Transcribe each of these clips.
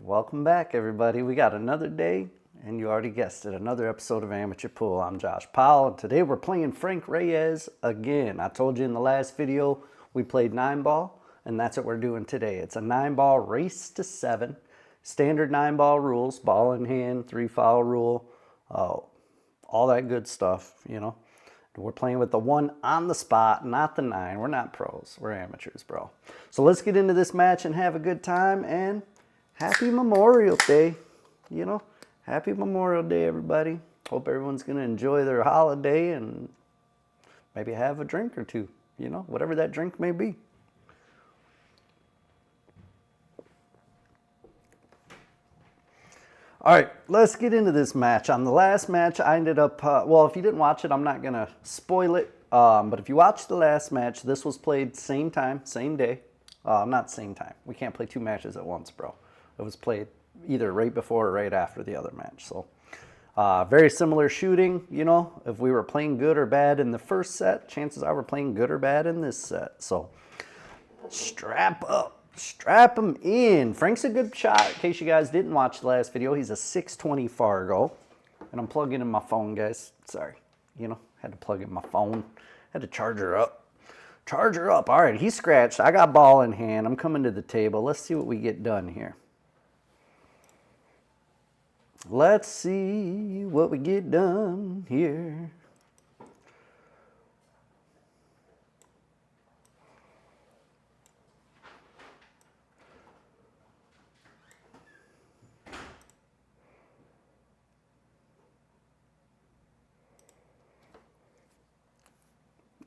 Welcome back, everybody. We got another day, and you already guessed it, another episode of Amateur Pool. I'm Josh Powell, and today we're playing Frank Reyes again. I told you in the last video we played 9-ball, and that's what we're doing today. It's a 9-ball race to 7, standard 9-ball rules, ball in hand, 3-foul rule, all that good stuff, you know. We're playing with the 1 on the spot, not the 9. We're not pros. We're amateurs, bro. So let's get into this match and have a good time, and happy Memorial Day. You know, happy Memorial Day, everybody. Hope everyone's going to enjoy their holiday and maybe have a drink or two, you know, whatever that drink may be. All right, let's get into this match. On the last match, I ended up, well, if you didn't watch it, I'm not going to spoil it. But if you watched the last match, this was played same time, same day. Not same time. We can't play 2 matches at once, bro. It was played either right before or right after the other match. So very similar shooting, you know. If we were playing good or bad in the first set, chances are we're playing good or bad in this set. So strap up. Strap him in. Frank's a good shot. In case you guys didn't watch the last video, he's a 620 Fargo. And I'm plugging in my phone, guys. Sorry. You know, had to plug in my phone. Had to charge her up. Charge her up. All right, he scratched. I got ball in hand. I'm coming to the table. Let's see what we get done here. Let's see what we get done here.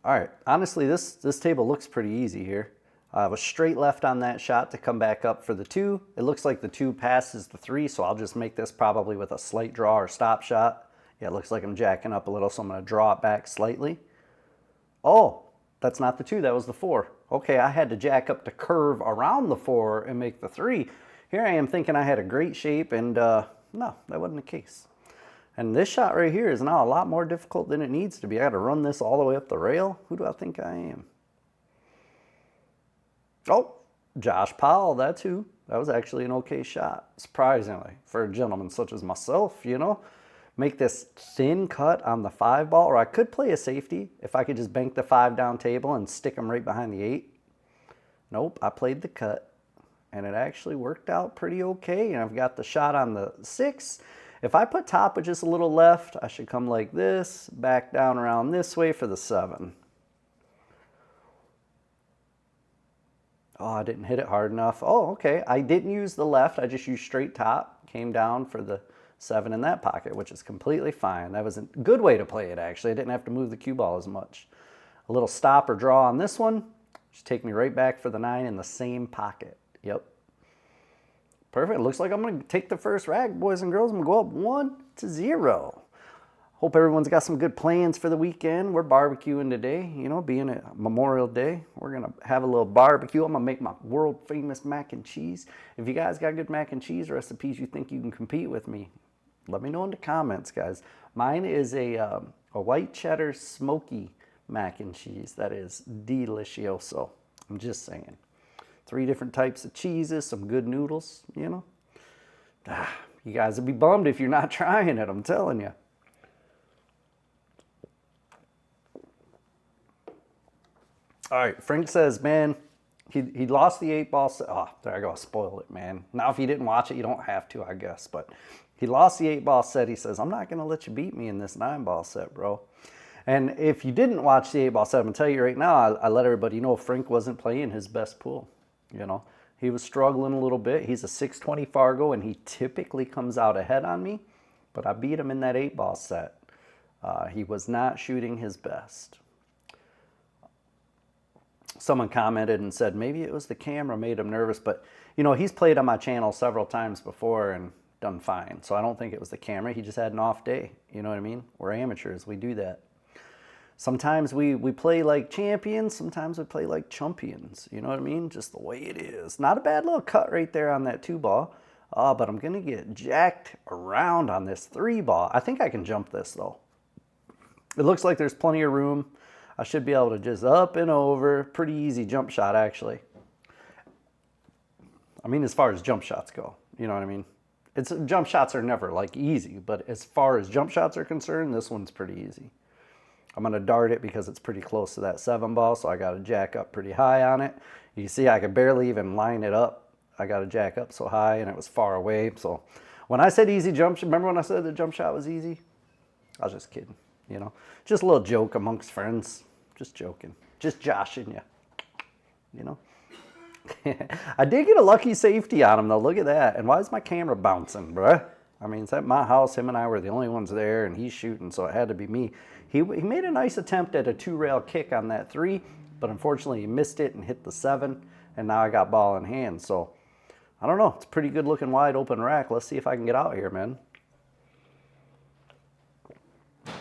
All right, honestly, this table looks pretty easy here. I was straight left on that shot to come back up for the 2. It looks like the 2 passes the 3, so I'll just make this probably with a slight draw or stop shot. Yeah, it looks like I'm jacking up a little, so I'm going to draw it back slightly. Oh, that's not the 2, that was the 4. Okay, I had to jack up to curve around the 4 and make the 3. Here I am thinking I had a great shape, and no, that wasn't the case. And this shot right here is now a lot more difficult than it needs to be. I got to run this all the way up the rail. Who do I think I am? Oh, Josh Powell, that's who. That was actually an okay shot, surprisingly, for a gentleman such as myself, you know. Make this thin cut on the 5-ball, or I could play a safety if I could just bank the 5 down table and stick them right behind the 8. Nope, I played the cut, and it actually worked out pretty okay. And I've got the shot on the 6. If I put top with just a little left, I should come like this, back down around this way for the 7. Oh, I didn't hit it hard enough. Oh, okay. I didn't use the left. I just used straight top. Came down for the 7 in that pocket, which is completely fine. That was a good way to play it, actually. I didn't have to move the cue ball as much. A little stop or draw on this one. Just take me right back for the 9 in the same pocket. Yep. Perfect. Looks like I'm going to take the first rack, boys and girls. I'm going to go up 1-0. Hope everyone's got some good plans for the weekend. We're barbecuing today, you know, being a Memorial Day. We're going to have a little barbecue. I'm going to make my world-famous mac and cheese. If you guys got good mac and cheese recipes you think you can compete with me, let me know in the comments, guys. Mine is a white cheddar smoky mac and cheese. That is delicioso. I'm just saying. 3 different types of cheeses, some good noodles, you know. You guys will be bummed if you're not trying it, I'm telling you. All right, Frank says, man, he lost the 8-ball set. Oh, there I go, I spoiled it, man. Now, if you didn't watch it, you don't have to, I guess. But he lost the 8-ball set. He says, I'm not going to let you beat me in this 9-ball set, bro. And if you didn't watch the 8-ball set, I'm going to tell you right now, I let everybody know Frank wasn't playing his best pool. You know, he was struggling a little bit. He's a 620 Fargo, and he typically comes out ahead on me. But I beat him in that 8-ball set. He was not shooting his best. Someone commented and said maybe it was the camera made him nervous. But, you know, he's played on my channel several times before and done fine. So I don't think it was the camera. He just had an off day. You know what I mean? We're amateurs. We do that. Sometimes we play like champions, sometimes we play like chumpions. You know what I mean? Just the way it is. Not a bad little cut right there on that 2-ball. But I'm going to get jacked around on this 3-ball. I think I can jump this, though. It looks like there's plenty of room. I should be able to just up and over. Pretty easy jump shot, actually. I mean, as far as jump shots go. You know what I mean? Jump shots are never like easy, but as far as jump shots are concerned, this one's pretty easy. I'm going to dart it because it's pretty close to that 7 ball, so I got to jack up pretty high on it. You see, I could barely even line it up. I got to jack up so high, and it was far away. So when I said easy jump, remember when I said the jump shot was easy? I was just kidding, you know. Just a little joke amongst friends. Just joking. Just joshing you, you know. I did get a lucky safety on him, though. Look at that. And why is my camera bouncing, bruh? I mean, it's at my house. Him and I were the only ones there, and he's shooting, so it had to be me. He made a nice attempt at a 2-rail kick on that 3, but unfortunately he missed it and hit the 7, and now I got ball in hand. So, I don't know. It's a pretty good-looking wide-open rack. Let's see if I can get out here, man.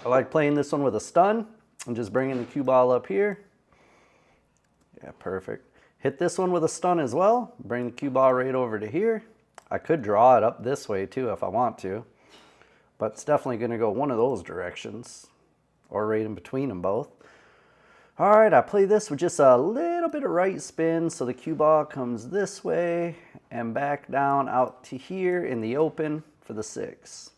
I like playing this one with a stun and just bringing the cue ball up here. Yeah, perfect. Hit this one with a stun as well. Bring the cue ball right over to here. I could draw it up this way too if I want to, but it's definitely going to go one of those directions or right in between them both. All right, I play this with just a little bit of right spin, so the cue ball comes this way and back down out to here in the open for the 6.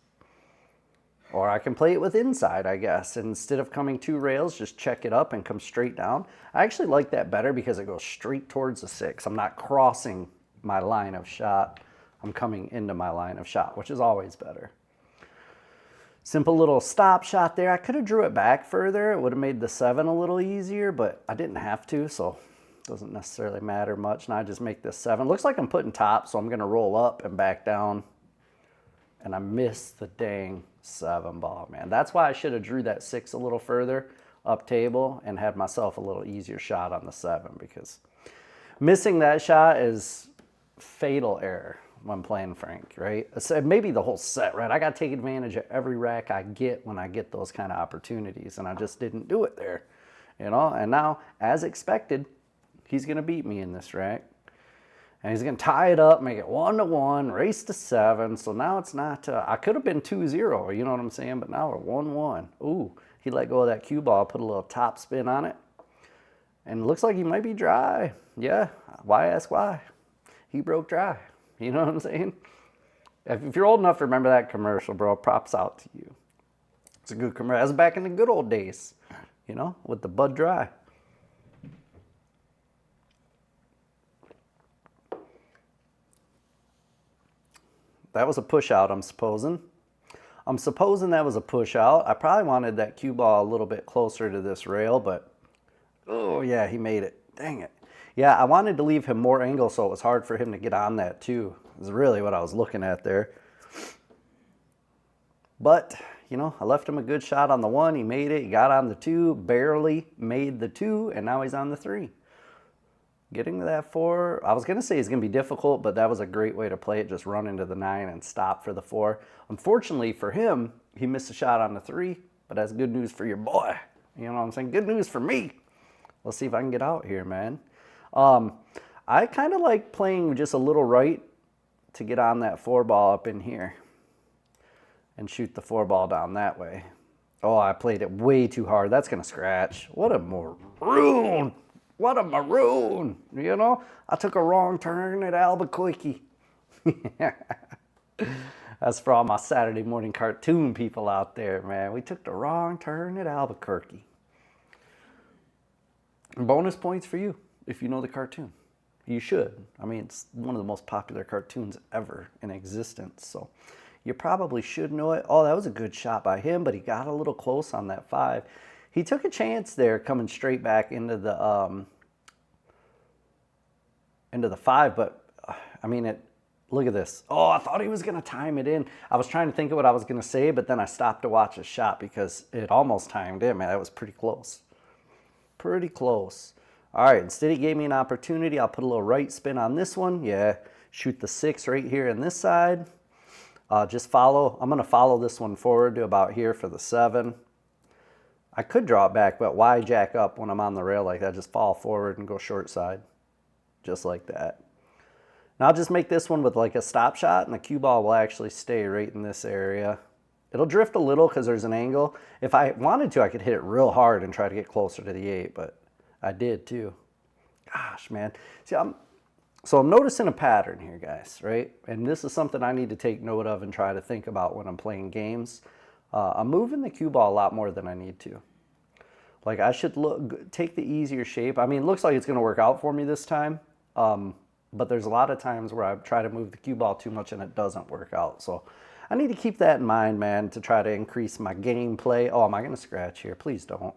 Or I can play it with inside, I guess. Instead of coming 2 rails, just check it up and come straight down. I actually like that better because it goes straight towards the 6. I'm not crossing my line of shot. I'm coming into my line of shot, which is always better. Simple little stop shot there. I could have drew it back further. It would have made the 7 a little easier, but I didn't have to, so it doesn't necessarily matter much. Now I just make this 7. Looks like I'm putting top, so I'm going to roll up and back down. And I missed the dang 7 ball, man. That's why I should have drew that 6 a little further up table and had myself a little easier shot on the 7, because missing that shot is fatal error when playing Frank, right? Maybe the whole set, right? I got to take advantage of every rack I get when I get those kind of opportunities, and I just didn't do it there, you know? And now, as expected, he's going to beat me in this rack. And he's going to tie it up, make it 1-1, race to 7. So now it's not, I could have been 2-0, you know what I'm saying? But now we're 1-1. Ooh, he let go of that cue ball, put a little top spin on it. And it looks like he might be dry. Yeah, why ask why? He broke dry. You know what I'm saying? If you're old enough to remember that commercial, bro, props out to you. It's a good commercial. That's back in the good old days, you know, with the Bud Dry. That was a push out, I'm supposing. I'm supposing that was a push out. I probably wanted that cue ball a little bit closer to this rail, but oh yeah, he made it. Dang it. Yeah, I wanted to leave him more angle so it was hard for him to get on that too. Is really what I was looking at there. But, you know, I left him a good shot on the 1. He made it. He got on the 2, barely made the 2, and now he's on the 3. Getting to that 4, I was going to say it's going to be difficult, but that was a great way to play it. Just run into the 9 and stop for the 4. Unfortunately for him, he missed a shot on the 3, but that's good news for your boy. You know what I'm saying? Good news for me. Let's see if I can get out here, man. I kind of like playing just a little right to get on that 4 ball up in here and shoot the 4 ball down that way. Oh, I played it way too hard. That's going to scratch. What a maroon. What a maroon. You know, I took a wrong turn at Albuquerque. That's for all my Saturday morning cartoon people out there, man. We took the wrong turn at Albuquerque. Bonus points for you if you know the cartoon. You should. I mean, it's one of the most popular cartoons ever in existence, so you probably should know it. Oh, that was a good shot by him, but he got a little close on that 5. He took a chance there coming straight back into the 5, but I mean, look at this. Oh, I thought he was going to time it in. I was trying to think of what I was going to say, but then I stopped to watch his shot because it almost timed in, man. That was pretty close. Pretty close. All right, instead he gave me an opportunity. I'll put a little right spin on this one. Yeah, shoot the 6 right here on this side. Just follow. I'm going to follow this one forward to about here for the 7. I could draw it back, but why jack up when I'm on the rail like that? Just fall forward and go short side, just like that. Now I'll just make this one with like a stop shot, and the cue ball will actually stay right in this area. It'll drift a little because there's an angle. If I wanted to, I could hit it real hard and try to get closer to the 8, but I did too. Gosh, man. See, So I'm noticing a pattern here, guys, right? And this is something I need to take note of and try to think about when I'm playing games. I'm moving the cue ball a lot more than I need to. Like I should take the easier shape. I mean, it looks like it's going to work out for me this time. But there's a lot of times where I try to move the cue ball too much and it doesn't work out. So I need to keep that in mind, man, to try to increase my gameplay. Oh, am I going to scratch here? Please don't.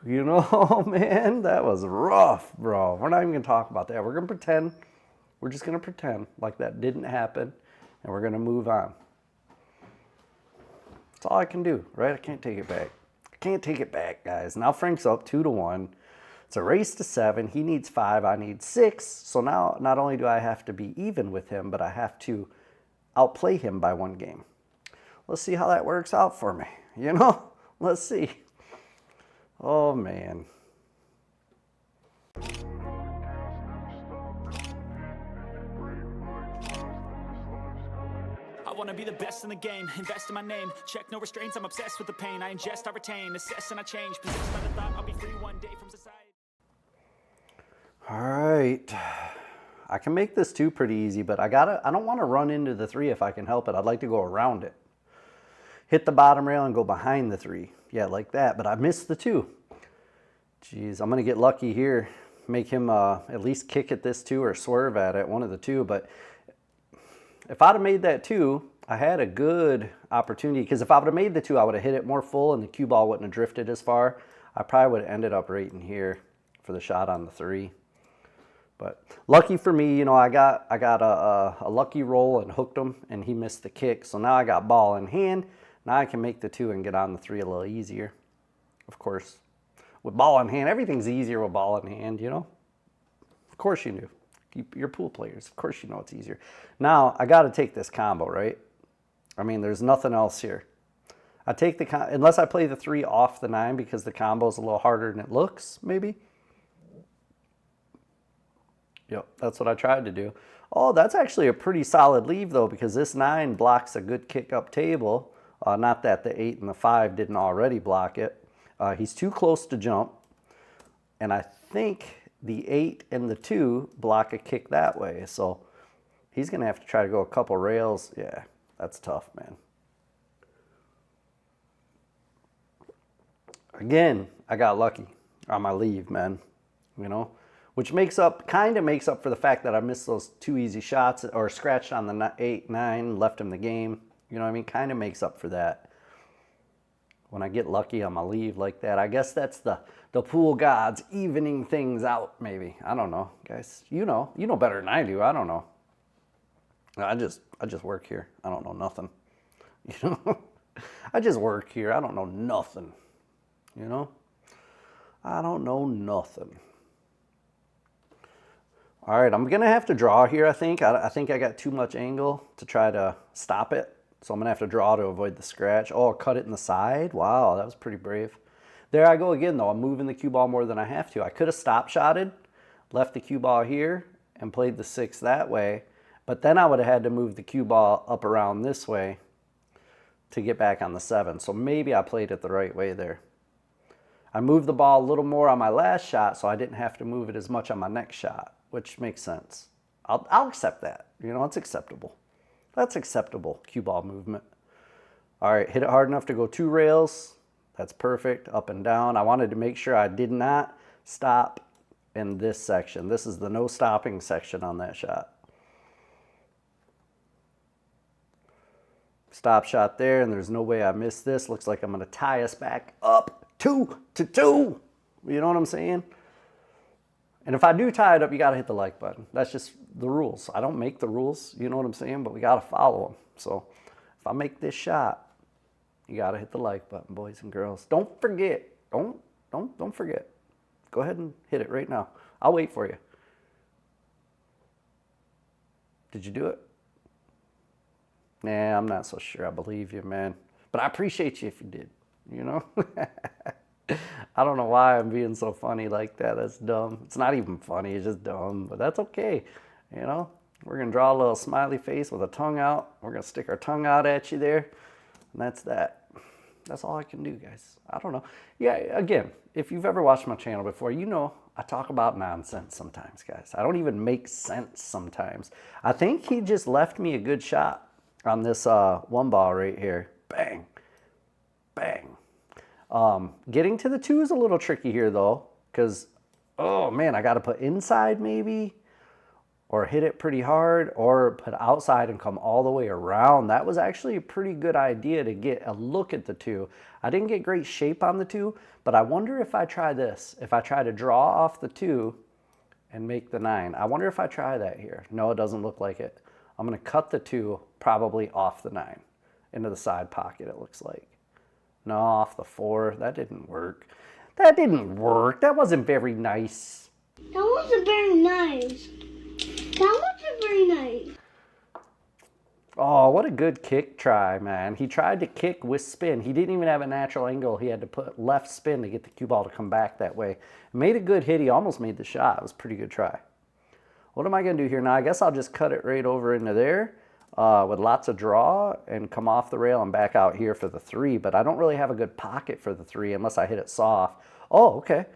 You know, man, that was rough, bro. We're not even going to talk about that. We're going to pretend. We're just going to pretend like that didn't happen, and we're going to move on. That's all I can do, right? I can't take it back. I can't take it back, guys. Now Frank's up 2-1. It's a race to 7. He needs 5. I need 6. So now not only do I have to be even with him, but I have to outplay him by 1 game. Let's see how that works out for me. You know? Let's see. Oh, man. I want to be the best in the game, invest in my name, check no restraints, I'm obsessed with the pain, I ingest, I retain, assess and I change, possessed by the thought I'll be free one day from society. All right. I can make this 2 pretty easy, but I don't want to run into the 3 if I can help it. I'd like to go around it. Hit the bottom rail and go behind the 3. Yeah, like that, but I missed the 2. Jeez, I'm going to get lucky here. Make him at least kick at this 2 or swerve at it, one of the 2. But if I'd have made that 2, I had a good opportunity. Because if I would have made the 2, I would have hit it more full and the cue ball wouldn't have drifted as far. I probably would have ended up right in here for the shot on the 3. But lucky for me, you know, I got a lucky roll and hooked him, and he missed the kick. So now I got ball in hand. Now I can make the 2 and get on the 3 a little easier. Of course, with ball in hand, everything's easier with ball in hand, you know? Of course you do. You're pool players. Of course you know it's easier. Now, I got to take this combo, right? I mean, there's nothing else here. I take the unless I play the 3 off the 9 because the combo's a little harder than it looks, maybe. Yep, that's what I tried to do. Oh, that's actually a pretty solid leave, though, because this 9 blocks a good kick-up table. Not that the 8 and the 5 didn't already block it. He's too close to jump. And I think the 8 and the 2 block a kick that way. So he's going to have to try to go a couple rails. Yeah, that's tough, man. Again, I got lucky on my leave, man. You know? Which kind of makes up for the fact that I missed those 2 easy shots or scratched on the 8, 9, left him the game. You know what I mean? Kind of makes up for that. When I get lucky on my leave like that, I guess that's the pool gods evening things out, maybe. I don't know, guys. You know better than I do. I don't know. I just work here. I don't know nothing. You know, I just work here. I don't know nothing. You know, I don't know nothing. All right, I'm gonna have to draw here. I think I got too much angle to try to stop it. So I'm going to have to draw to avoid the scratch. Oh, cut it in the side. Wow, that was pretty brave. There I go again, though. I'm moving the cue ball more than I have to. I could have stop shotted, left the cue ball here, and played the 6 that way. But then I would have had to move the cue ball up around this way to get back on the 7. So maybe I played it the right way there. I moved the ball a little more on my last shot, so I didn't have to move it as much on my next shot, which makes sense. I'll accept that. You know, it's acceptable. That's acceptable cue ball movement. All right, hit it hard enough to go 2 rails. That's perfect, up and down. I wanted to make sure I did not stop in this section. This is the no stopping section on that shot. Stop shot there, and there's no way I missed this. Looks like I'm gonna tie us back up 2-2. You know what I'm saying? And if I do tie it up, you got to hit the like button. That's just the rules. I don't make the rules, you know what I'm saying? But we got to follow them. So if I make this shot, you got to hit the like button, boys and girls. Don't forget. Don't forget. Go ahead and hit it right now. I'll wait for you. Did you do it? Nah, I'm not so sure. I believe you, man. But I appreciate you if you did, you know? I don't know why I'm being so funny like that. That's dumb. It's not even funny. It's just dumb. But that's okay. You know, we're going to draw a little smiley face with a tongue out. We're going to stick our tongue out at you there. And that's that. That's all I can do, guys. I don't know. Yeah, again, if you've ever watched my channel before, you know I talk about nonsense sometimes, guys. I don't even make sense sometimes. I think he just left me a good shot on this one ball right here. Bang, bang. Getting to the 2 is a little tricky here, though, because, oh, man, I got to put inside maybe, or hit it pretty hard, or put outside and come all the way around. That was actually a pretty good idea to get a look at the 2. I didn't get great shape on the 2, but I wonder if I try this. If I try to draw off the 2 and make the 9. I wonder if I try that here. No, it doesn't look like it. I'm going to cut the 2 probably off the 9 into the side pocket, it looks like. No, off the 4. That didn't work. That didn't work. That wasn't very nice. That wasn't very nice. That wasn't very nice. Oh, what a good kick try, man. He tried to kick with spin. He didn't even have a natural angle. He had to put left spin to get the cue ball to come back that way. Made a good hit. He almost made the shot. It was a pretty good try. What am I going to do here now? I guess I'll just cut it right over into there with lots of draw and come off the rail and back out here for the 3. But I don't really have a good pocket for the 3 unless I hit it soft. Oh, okay.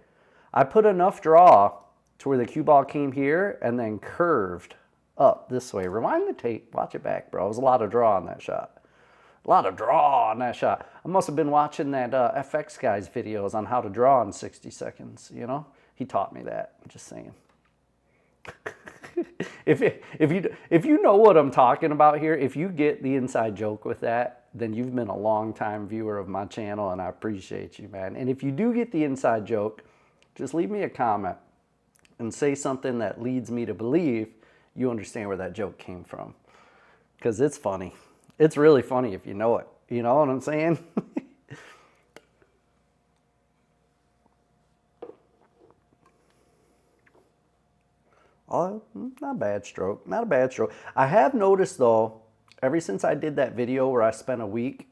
I put enough draw to where the cue ball came here and then curved up this way. Rewind the tape. Watch it back, bro. It was a lot of draw on that shot. A lot of draw on that shot. I must have been watching that FX guy's videos on how to draw in 60 seconds, you know? He taught me that. I'm just saying. If you know what I'm talking about here, if you get the inside joke with that, then you've been a long time viewer of my channel, and I appreciate you, man. And if you do get the inside joke, just leave me a comment and say something that leads me to believe you understand where that joke came from. Because it's funny. It's really funny if you know it. You know what I'm saying? Oh, not a bad stroke. Not a bad stroke. I have noticed, though, ever since I did that video where I spent a week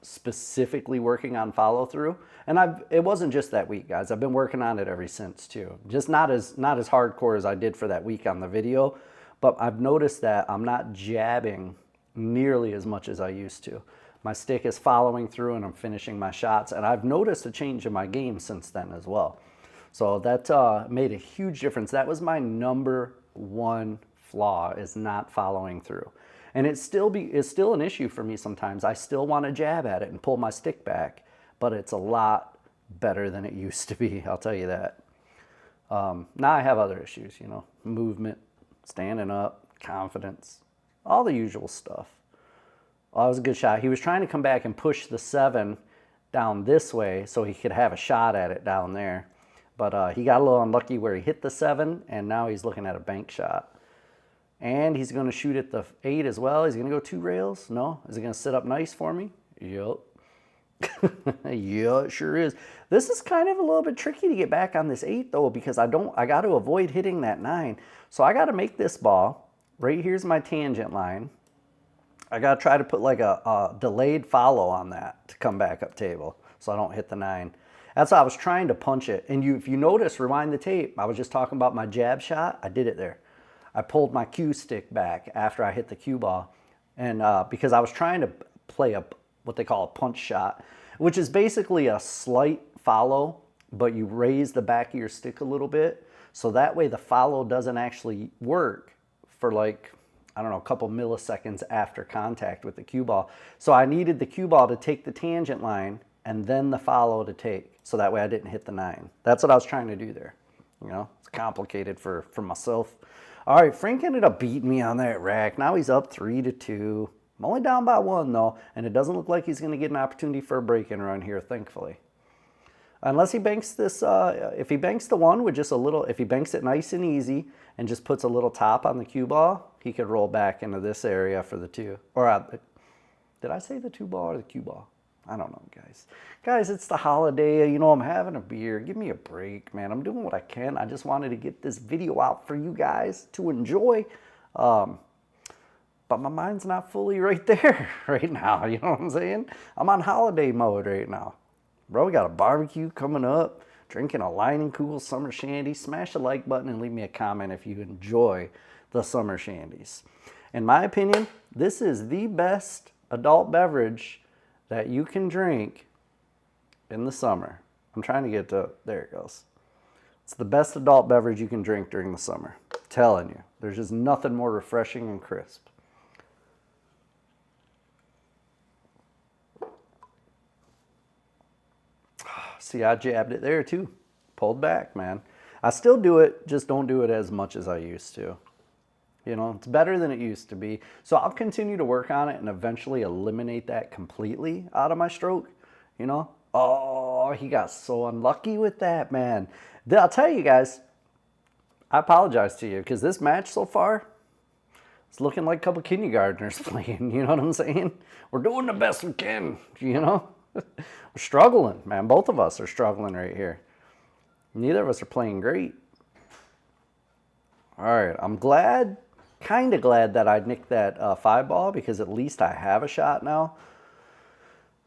specifically working on follow-through, and it wasn't just that week, guys. I've been working on it ever since, too. Just not as hardcore as I did for that week on the video, but I've noticed that I'm not jabbing nearly as much as I used to. My stick is following through, and I'm finishing my shots, and I've noticed a change in my game since then as well. So that made a huge difference. That was my #1 flaw, is not following through. And it's still an issue for me sometimes. I still want to jab at it and pull my stick back, but it's a lot better than it used to be, I'll tell you that. Now I have other issues, you know, movement, standing up, confidence, all the usual stuff. Oh, that was a good shot. He was trying to come back and push the 7 down this way so he could have a shot at it down there. But he got a little unlucky where he hit the 7, and now he's looking at a bank shot. And he's going to shoot at the 8 as well. He's going to go 2 rails. No? Is it going to sit up nice for me? Yup. Yeah, it sure is. This is kind of a little bit tricky to get back on this 8, though, because I got to avoid hitting that 9. So I got to make this ball. Right here's my tangent line. I got to try to put like a delayed follow on that to come back up table so I don't hit the 9. That's how I was trying to punch it. And if you notice, rewind the tape, I was just talking about my jab shot. I did it there. I pulled my cue stick back after I hit the cue ball. And because I was trying to play what they call a punch shot, which is basically a slight follow, but you raise the back of your stick a little bit. So that way the follow doesn't actually work for like, I don't know, a couple milliseconds after contact with the cue ball. So I needed the cue ball to take the tangent line and then the follow to take. So that way I didn't hit the 9. That's what I was trying to do there. You know, it's complicated for myself. All right, Frank ended up beating me on that rack. Now he's up 3-2. I'm only down by 1 though, and it doesn't look like he's going to get an opportunity for a break-in run here, thankfully. Unless he banks this, if he banks the 1 with just a little, if he banks it nice and easy and just puts a little top on the cue ball, he could roll back into this area for the 2. Or did I say the 2 ball or the cue ball? I don't know, guys. Guys, it's the holiday. You know, I'm having a beer. Give me a break, man. I'm doing what I can. I just wanted to get this video out for you guys to enjoy. But my mind's not fully right there right now. You know what I'm saying? I'm on holiday mode right now. Bro, we got a barbecue coming up. Drinking a Line & Cool summer shandy. Smash the like button and leave me a comment if you enjoy the summer shandies. In my opinion, this is the best adult beverage that you can drink in the summer. I'm trying to get to, there it goes. It's the best adult beverage you can drink during the summer. I'm telling you, there's just nothing more refreshing and crisp. See, I jabbed it there too. Pulled back, man. I still do it, just don't do it as much as I used to. You know, it's better than it used to be. So I'll continue to work on it and eventually eliminate that completely out of my stroke. You know? Oh, he got so unlucky with that, man. I'll tell you guys, I apologize to you because this match so far, it's looking like a couple kindergartners playing. You know what I'm saying? We're doing the best we can, you know? We're struggling, man. Both of us are struggling right here. Neither of us are playing great. All right, I'm glad, kind of glad that I nicked that 5 ball because at least I have a shot now.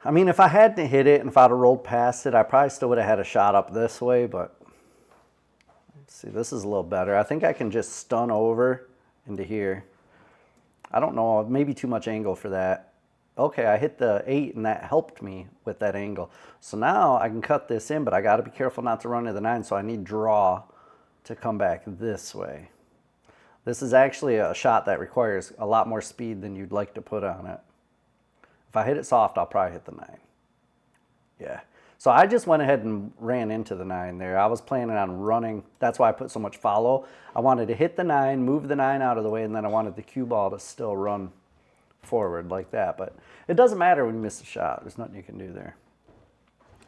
I mean, if I hadn't hit it and if I'd have rolled past it, I probably still would have had a shot up this way, but let's see, this is a little better. I think I can just stun over into here. I don't know, maybe too much angle for that. Okay, I hit the 8 and that helped me with that angle. So now I can cut this in, but I got to be careful not to run into the 9, so I need draw to come back this way. This is actually a shot that requires a lot more speed than you'd like to put on it. If I hit it soft, I'll probably hit the 9. Yeah. So I just went ahead and ran into the 9 there. I was planning on running. That's why I put so much follow. I wanted to hit the 9, move the 9 out of the way, and then I wanted the cue ball to still run forward like that. But it doesn't matter when you miss a shot. There's nothing you can do there.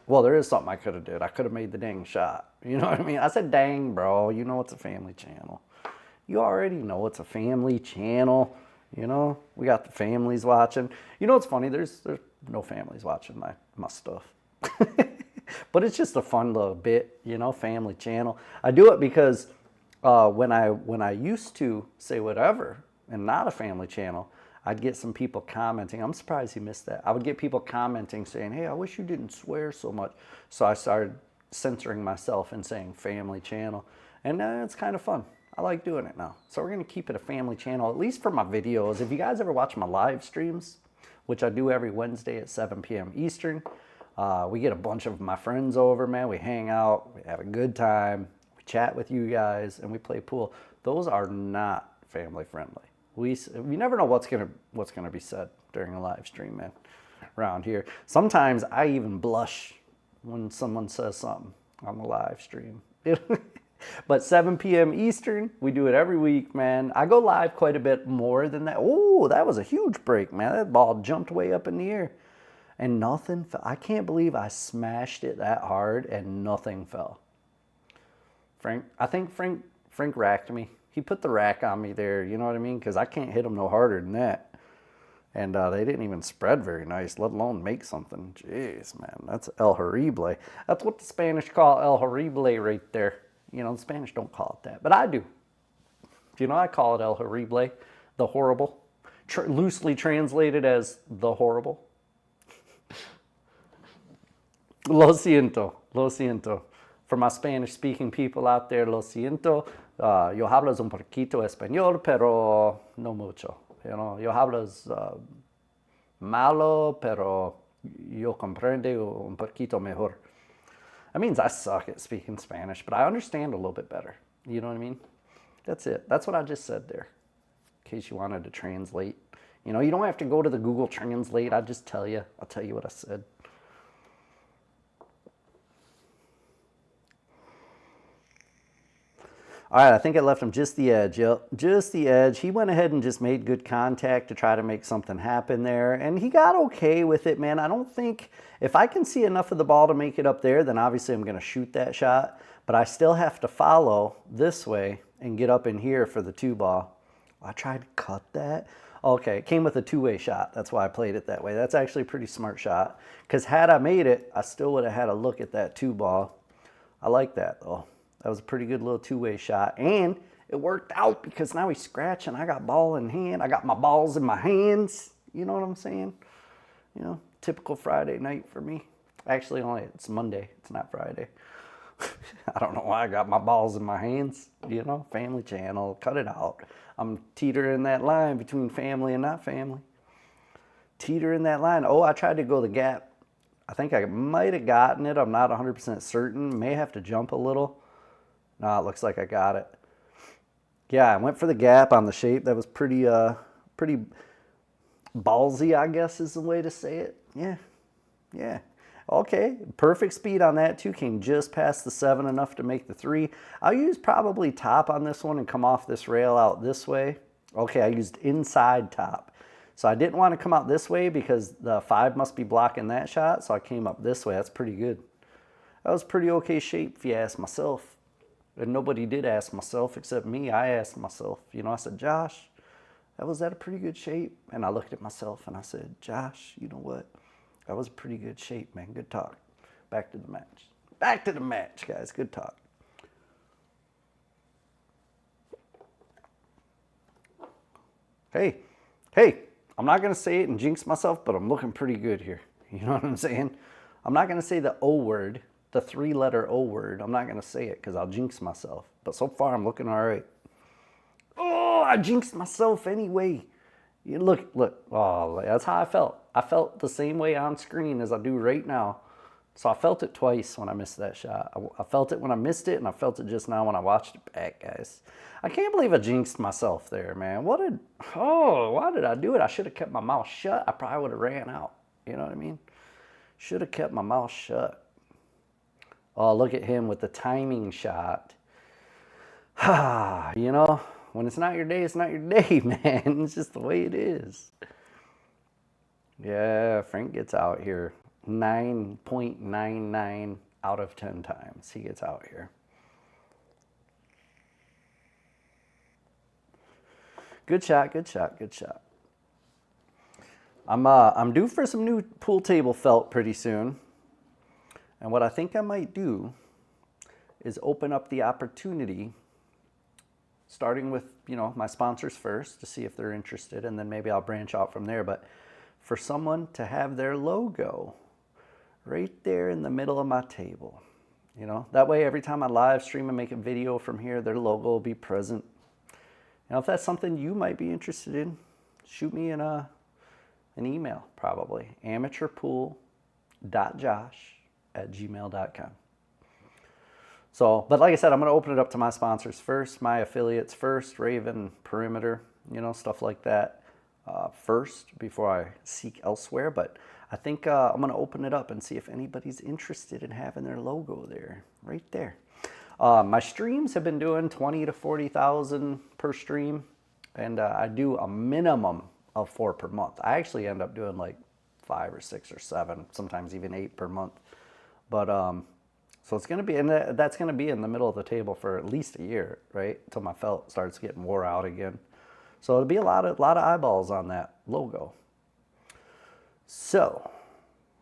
Well, there is something I could have did. I could have made the dang shot. You know what I mean? I said dang, bro. You know it's a family channel. You already know it's a family channel. You know, we got the families watching. You know what's funny? There's no families watching my stuff. But it's just a fun little bit, you know, family channel. I do it because when I used to say whatever and not a family channel, I'd get some people commenting. I'm surprised he missed that. I would get people commenting saying, hey, I wish you didn't swear so much. So I started censoring myself and saying family channel. And it's kind of fun. I like doing it now. So we're going to keep it a family channel, at least for my videos. If you guys ever watch my live streams, which I do every Wednesday at 7 p.m. Eastern, we get a bunch of my friends over, man. We hang out. We have a good time. We chat with you guys, and we play pool. Those are not family friendly. We never know what's gonna be said during a live stream, man, around here. Sometimes I even blush when someone says something on the live stream. But 7 p.m. Eastern, we do it every week, man. I go live quite a bit more than that. Oh, that was a huge break, man. That ball jumped way up in the air. And nothing fell. I can't believe I smashed it that hard and nothing fell. I think Frank racked me. He put the rack on me there, you know what I mean? Because I can't hit him no harder than that. And they didn't even spread very nice, let alone make something. Jeez, man, that's El Horrible. That's what the Spanish call El Horrible right there. You know, the Spanish don't call it that, but I do. You know, I call it El Horrible, the horrible. Loosely translated as the horrible. Lo siento, lo siento. For my Spanish-speaking people out there, lo siento. Yo hablo un poquito español, pero no mucho. You know, yo hablo malo, pero yo comprendo un poquito mejor. That means I suck at speaking Spanish, but I understand a little bit better. You know what I mean? That's it. That's what I just said there, in case you wanted to translate. You know, you don't have to go to the Google Translate. I'll tell you what I said. All right, I think I left him just the edge. Yep, just the edge. He went ahead and just made good contact to try to make something happen there. And he got okay with it, man. I don't think, if I can see enough of the ball to make it up there, then obviously I'm going to shoot that shot. But I still have to follow this way and get up in here for the 2-ball. I tried to cut that. Okay, it came with a 2-way shot. That's why I played it that way. That's actually a pretty smart shot. Because had I made it, I still would have had a look at that 2-ball. I like that, though. That was a pretty good little 2-way shot. And it worked out because now he's scratching. I got ball in hand. I got my balls in my hands. You know what I'm saying? You know, typical Friday night for me. Actually, it's Monday. It's not Friday. I don't know why I got my balls in my hands. You know, family channel. Cut it out. I'm teetering that line between family and not family. Teetering that line. Oh, I tried to go the gap. I think I might have gotten it. I'm not 100% certain. May have to jump a little. No, it looks like I got it. Yeah, I went for the gap on the shape. That was pretty ballsy, I guess is the way to say it. Yeah. Okay, perfect speed on that too. Came just past the 7, enough to make the 3. I'll use probably top on this one and come off this rail out this way. Okay, I used inside top. So I didn't want to come out this way because the 5 must be blocking that shot. So I came up this way. That's pretty good. That was pretty okay shape if you ask myself. And nobody did ask myself except me. I asked myself. You know, I said, Josh, that was at a pretty good shape. And I looked at myself and I said, Josh, you know what? That was a pretty good shape, man. Good talk. Back to the match. Back to the match, guys. Good talk. Hey, I'm not going to say it and jinx myself, but I'm looking pretty good here. You know what I'm saying? I'm not going to say the O word, the 3-letter O word. I'm not going to say it because I'll jinx myself. But so far, I'm looking all right. Oh, I jinxed myself anyway. You look. Oh, that's how I felt. I felt the same way on screen as I do right now. So I felt it twice when I missed that shot. I felt it when I missed it, and I felt it just now when I watched it back, guys. I can't believe I jinxed myself there, man. Why did I do it? I should have kept my mouth shut. I probably would have ran out. You know what I mean? Should have kept my mouth shut. Oh, look at him with the timing shot. You know, when it's not your day, it's not your day, man. It's just the way it is. Yeah, Frank gets out here 9.99 out of 10 times. He gets out here. Good shot. I'm due for some new pool table felt pretty soon. And what I think I might do is open up the opportunity, starting with, you know, my sponsors first to see if they're interested, and then maybe I'll branch out from there. But for someone to have their logo right there in the middle of my table, you know, that way every time I live stream and make a video from here, their logo will be present. Now, if that's something you might be interested in, shoot me an email, probably, amateurpool.josh@gmail.com. So, but like I said, I'm going to open it up to my sponsors first, my affiliates first, Raven, Perimeter, you know, stuff like that first before I seek elsewhere. But I think I'm going to open it up and see if anybody's interested in having their logo there, right there. My streams have been doing 20 to 40,000 per stream, and I do a minimum of 4 per month. I actually end up doing like 5 or 6 or 7, sometimes even 8 per month. But so it's going to be, and that's going to be in the middle of the table for at least a year, right? Until my felt starts getting wore out again. So it'll be a lot of eyeballs on that logo. So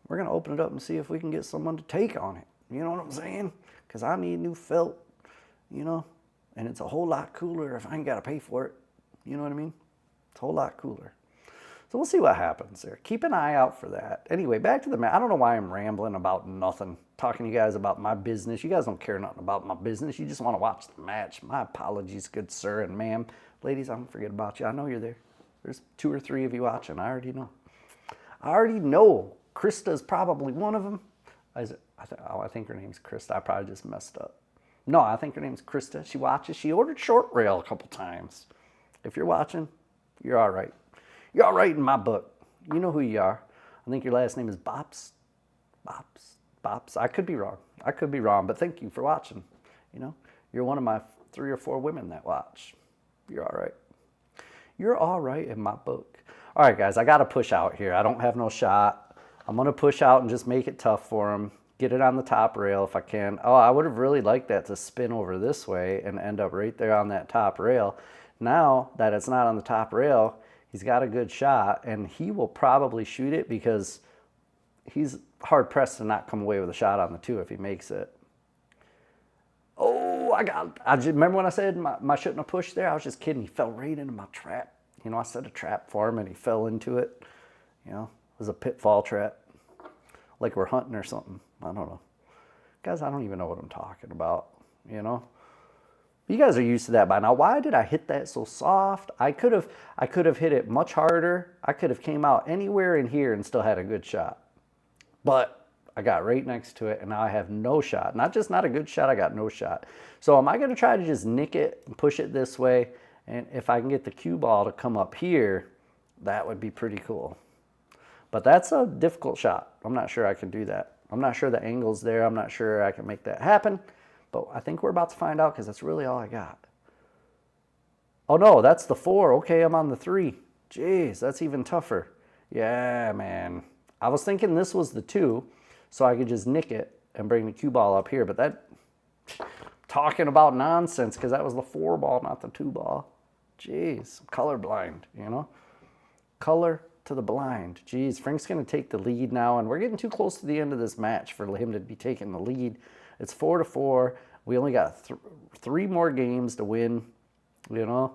we're going to open it up and see if we can get someone to take on it. You know what I'm saying? Because I need new felt, you know, and it's a whole lot cooler if I ain't got to pay for it. You know what I mean? It's a whole lot cooler. So we'll see what happens there. Keep an eye out for that. Anyway, back to the match. I don't know why I'm rambling about nothing, talking to you guys about my business. You guys don't care nothing about my business. You just want to watch the match. My apologies, good sir and ma'am. Ladies, I don't forget about you. I know you're there. There's 2 or 3 of you watching. I already know. Krista's probably one of them. I think her name's Krista. I probably just messed up. No, I think her name's Krista. She watches. She ordered short rail a couple times. If you're watching, you're all right. You're all right in my book. You know who you are. I think your last name is Bops. I could be wrong. But thank you for watching. You know, you're one of my 3 or 4 women that watch. You're all right. You're all right in my book. All right, guys, I got to push out here. I don't have no shot. I'm going to push out and just make it tough for him. Get it on the top rail if I can. Oh, I would have really liked that to spin over this way and end up right there on that top rail. Now that it's not on the top rail, he's got a good shot, and he will probably shoot it because he's hard-pressed to not come away with a shot on the 2 if he makes it. Oh, I just remember when I said my shouldn't have pushed there? I was just kidding. He fell right into my trap. You know, I set a trap for him, and he fell into it. You know, it was a pitfall trap. Like we're hunting or something. I don't know. Guys, I don't even know what I'm talking about, you know? You guys are used to that by now. Why did I hit that so soft? I could have hit it much harder. I could have came out anywhere in here and still had a good shot. But I got right next to it, and now I have no shot. Not just not a good shot, I got no shot. So am I going to try to just nick it and push it this way? And if I can get the cue ball to come up here, that would be pretty cool. But that's a difficult shot. I'm not sure I can do that. I'm not sure the angle's there. I'm not sure I can make that happen. But I think we're about to find out because that's really all I got. Oh, no, that's the 4. Okay, I'm on the 3. Jeez, that's even tougher. Yeah, man. I was thinking this was the 2, so I could just nick it and bring the cue ball up here. But that, talking about nonsense, because that was the 4 ball, not the 2 ball. Jeez, I'm colorblind, you know? Color to the blind. Jeez, Frank's going to take the lead now, and we're getting too close to the end of this match for him to be taking the lead. It's 4-4. We only got 3 more games to win, you know?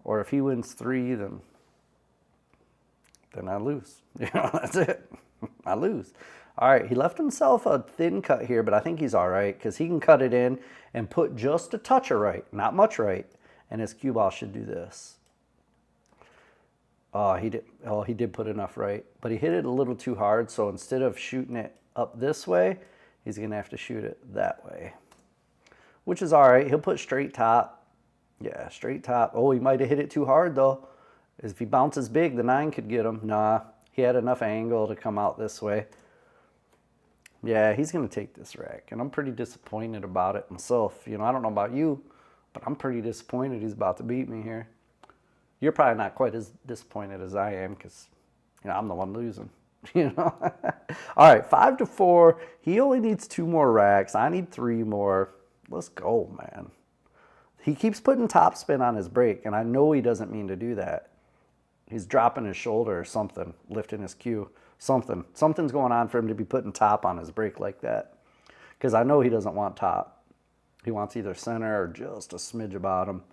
Or if he wins 3, then I lose. You know, that's it. I lose. All right, he left himself a thin cut here, but I think he's all right because he can cut it in and put just a touch of right, not much right, and his cue ball should do this. Oh, he did put enough right, but he hit it a little too hard, so instead of shooting it up this way, he's going to have to shoot it that way, which is all right. He'll put straight top. Yeah, straight top. Oh, he might have hit it too hard, though. If he bounces big, the 9 could get him. Nah, he had enough angle to come out this way. Yeah, he's going to take this rack, and I'm pretty disappointed about it myself. You know, I don't know about you, but I'm pretty disappointed he's about to beat me here. You're probably not quite as disappointed as I am because, you know, I'm the one losing. You know? All right, 5-4. He only needs 2 more racks. I need 3 more. Let's go, man. He keeps putting topspin on his break, and I know he doesn't mean to do that. He's dropping his shoulder or something, lifting his cue. Something's going on for him to be putting top on his break like that. Because I know he doesn't want top. He wants either center or just a smidge of bottom.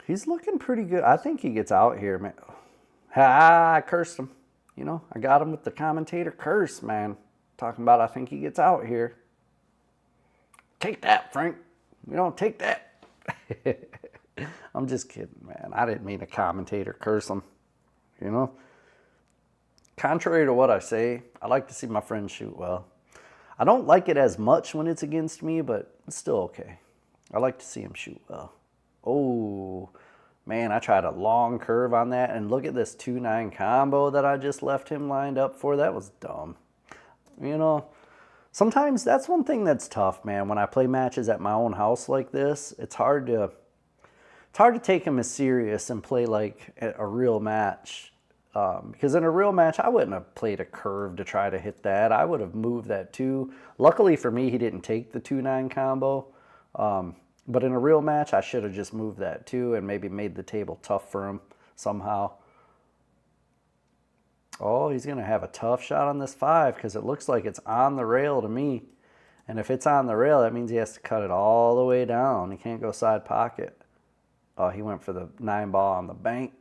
He's looking pretty good. I think he gets out here, man. I cursed him. You know, I got him with the commentator curse, man. Talking about I think he gets out here. Take that, Frank. You don't take that. I'm just kidding, man. I didn't mean to commentator curse him. You know? Contrary to what I say, I like to see my friends shoot well. I don't like it as much when it's against me, but it's still okay. I like to see him shoot well. Oh, man, I tried a long curve on that, and look at this 2-9 combo that I just left him lined up for. That was dumb. You know, sometimes that's one thing that's tough, man. When I play matches at my own house like this, it's hard to take them as serious and play like a real match. Because in a real match, I wouldn't have played a curve to try to hit that. I would have moved that too. Luckily for me, he didn't take the 2-9 combo. But in a real match, I should have just moved that too and maybe made the table tough for him somehow. Oh, he's going to have a tough shot on this 5 because it looks like it's on the rail to me. And if it's on the rail, that means he has to cut it all the way down. He can't go side pocket. Oh, he went for the 9 ball on the bank.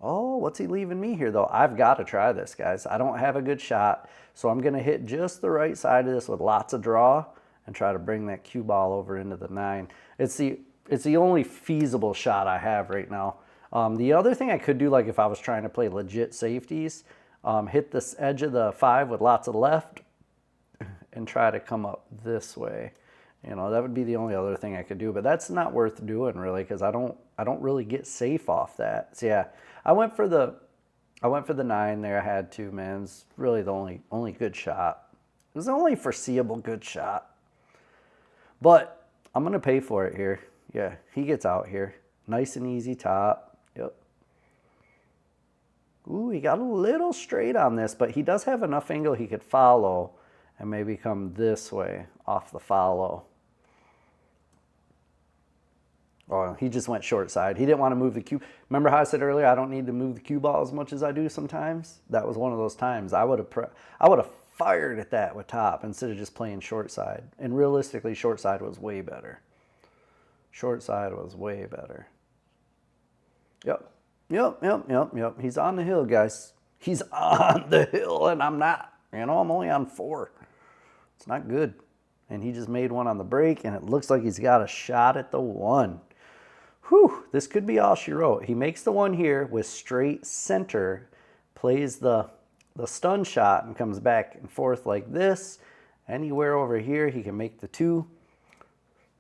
Oh, what's he leaving me here, though? I've got to try this, guys. I don't have a good shot, so I'm going to hit just the right side of this with lots of draw and try to bring that cue ball over into the 9. It's the only feasible shot I have right now. The other thing I could do, like if I was trying to play legit safeties, hit this edge of the 5 with lots of left and try to come up this way. You know, that would be the only other thing I could do, but that's not worth doing really because I don't really get safe off that. So yeah, I went for the 9 there. I had to, man. It's really the only good shot. It was the only foreseeable good shot. But I'm going to pay for it here. Yeah, he gets out here. Nice and easy top. Yep. Ooh, he got a little straight on this, but he does have enough angle he could follow and maybe come this way off the follow. Oh, he just went short side. He didn't want to move the cue. Remember how I said earlier I don't need to move the cue ball as much as I do sometimes? That was one of those times. I would have fired at that with top instead of just playing short side. And realistically, short side was way better. Short side was way better. Yep. He's on the hill, guys. He's on the hill, and I'm not. You know, I'm only on 4. It's not good. And he just made one on the break, and it looks like he's got a shot at the 1. Whew, this could be all she wrote. He makes the 1 here with straight center, plays the stun shot, and comes back and forth like this. Anywhere over here, he can make the 2.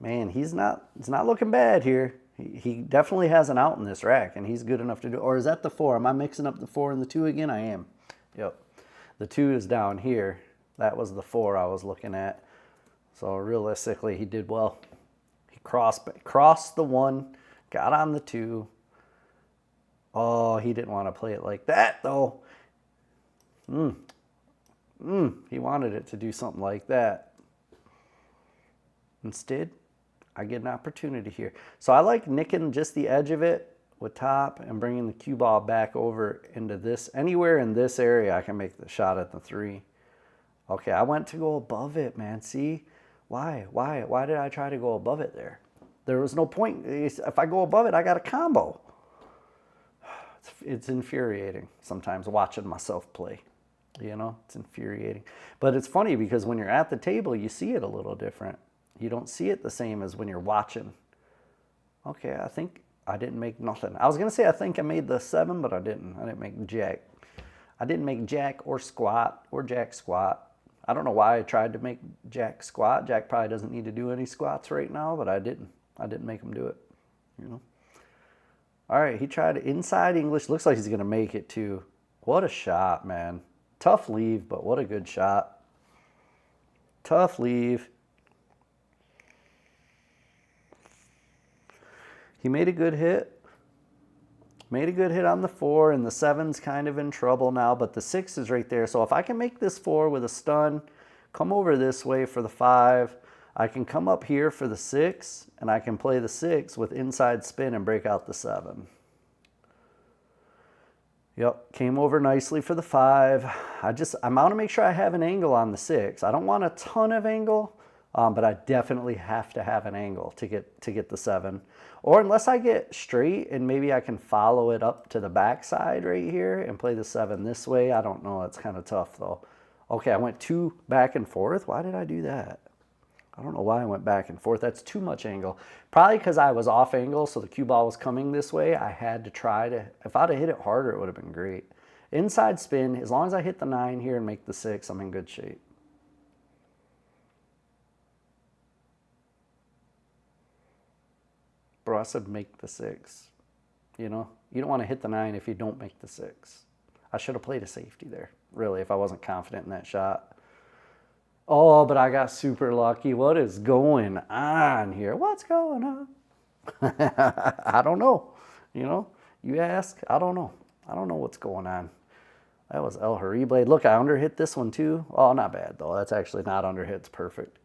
Man, it's not looking bad here. He definitely has an out in this rack, and he's good enough to do. Or is that the 4? Am I mixing up the 4 and the 2 again? I am. Yep. The 2 is down here. That was the 4 I was looking at. So realistically, he did well. He crossed the 1, got on the 2. Oh, he didn't want to play it like that, though. He wanted it to do something like that. Instead, I get an opportunity here. So I like nicking just the edge of it with top and bringing the cue ball back over into this. Anywhere in this area, I can make the shot at the 3. Okay, I went to go above it, man. See? Why did I try to go above it there? There was no point. If I go above it, I got a combo. It's infuriating sometimes watching myself play. You know, it's infuriating. But it's funny because when you're at the table, you see it a little different. You don't see it the same as when you're watching. Okay, I think I didn't make nothing. I was going to say I think I made the 7, but I didn't. I didn't make jack. I didn't make jack or squat or jack squat. I don't know why I tried to make jack squat. Jack probably doesn't need to do any squats right now, but I didn't. I didn't make him do it, you know. All right, he tried inside English. Looks like he's going to make it too. What a shot, man. Tough leave, but what a good shot. Tough leave. He made a good hit. Made a good hit on the 4, and the 7's kind of in trouble now, but the 6 is right there. So if I can make this 4 with a stun, come over this way for the 5, I can come up here for the 6, and I can play the 6 with inside spin and break out the 7. Yep, came over nicely for the 5. I want to make sure I have an angle on the 6. I don't want a ton of angle, but I definitely have to have an angle to get the 7. Or unless I get straight and maybe I can follow it up to the backside right here and play the 7 this way. I don't know. It's kind of tough though. Okay, I went 2 back and forth. Why did I do that? I don't know why I went back and forth. That's too much angle. Probably because I was off angle, so the cue ball was coming this way. I had to try to, if I'd have hit it harder, it would have been great. Inside spin, as long as I hit the 9 here and make the 6, I'm in good shape. Bro, I said make the 6. You know, you don't want to hit the 9 if you don't make the 6. I should have played a safety there, really, if I wasn't confident in that shot. Oh, but I got super lucky. What is going on here? What's going on? I don't know. You know, you ask, I don't know. I don't know what's going on. That was El Horrible. Look, I underhit this one too. Oh, not bad though. That's actually not underhit. It's perfect.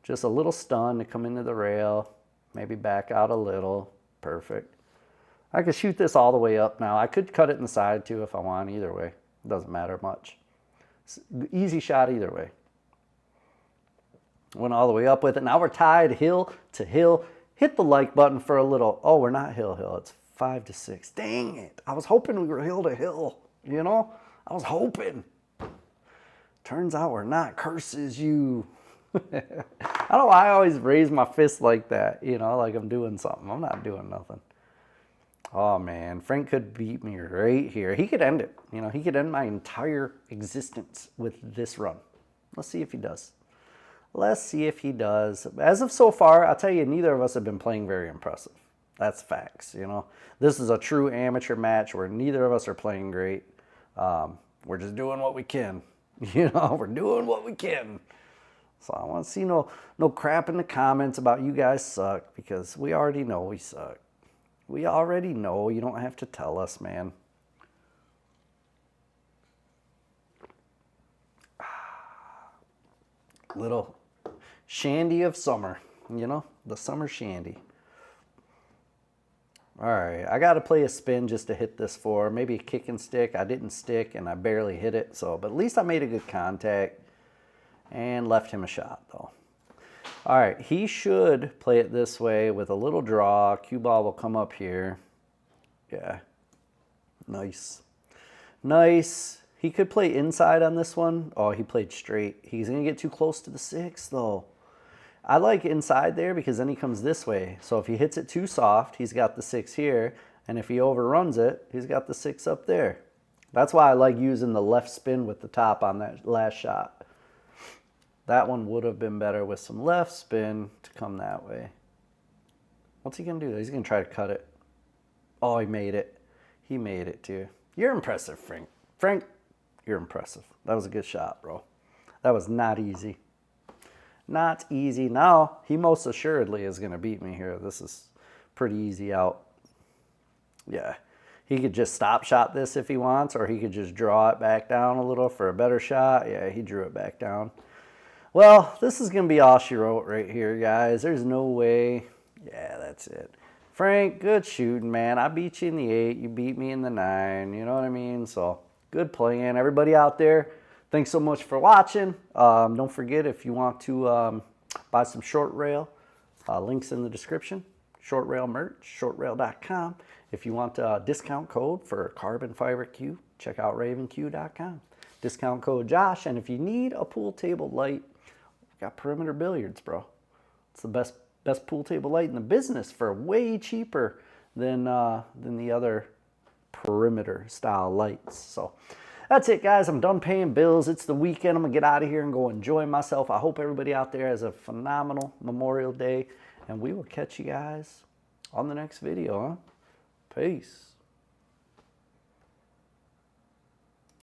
Just a little stun to come into the rail. Maybe back out a little. Perfect. I could shoot this all the way up now. I could cut it in the side too if I want. Either way. It doesn't matter much. Easy shot either way. Went all the way up with it. Now we're tied hill to hill. Hit the like button for a little. Oh, we're not hill. It's 5-6. Dang it. I was hoping we were hill to hill. You know? I was hoping. Turns out we're not. Curses you. I don't know why I always raise my fist like that. You know, like I'm doing something. I'm not doing nothing. Oh, man. Frank could beat me right here. He could end it. You know, he could end my entire existence with this run. Let's see if he does. Let's see if he does. As of so far, I'll tell you, neither of us have been playing very impressive. That's facts, you know. This is a true amateur match where neither of us are playing great. We're just doing what we can. You know, we're doing what we can. So I want to see no crap in the comments about you guys suck, because we already know we suck. We already know. You don't have to tell us, man. Little shandy of summer, you know, the summer shandy. All right, I got to play a spin just to hit this 4. Maybe a kick and stick. I didn't stick and I barely hit it, so but at least I made a good contact and left him a shot though. All right, he should play it this way with a little draw. Cue ball will come up here. Yeah, nice. Nice. He could play inside on this one. Oh, he played straight. He's going to get too close to the 6, though. I like inside there because then he comes this way. So if he hits it too soft, he's got the 6 here. And if he overruns it, he's got the 6 up there. That's why I like using the left spin with the top on that last shot. That one would have been better with some left spin to come that way. What's he going to do? He's going to try to cut it. Oh, he made it. He made it, too. You're impressive, Frank. Frank, you're impressive. That was a good shot, bro. That was not easy. Not easy. Now, he most assuredly is going to beat me here. This is pretty easy out. Yeah. He could just stop shot this if he wants, or he could just draw it back down a little for a better shot. Yeah, he drew it back down. Well, this is going to be all she wrote right here, guys. There's no way. Yeah, that's it. Frank, good shooting, man. I beat you in the 8. You beat me in the 9. You know what I mean? So, good playing. Everybody out there, thanks so much for watching. Don't forget, if you want to buy some short rail, links in the description. Short rail merch, shortrail.com. If you want a discount code for carbon fiber Q, check out ravenq.com. Discount code Josh. And if you need a pool table light, we got Perimeter Billiards, bro. It's the best pool table light in the business for way cheaper than the other perimeter style lights. So that's it, guys. I'm done paying bills. It's the weekend. I'm gonna get out of here and go enjoy myself. I hope everybody out there has a phenomenal Memorial Day, and we will catch you guys on the next video. Peace.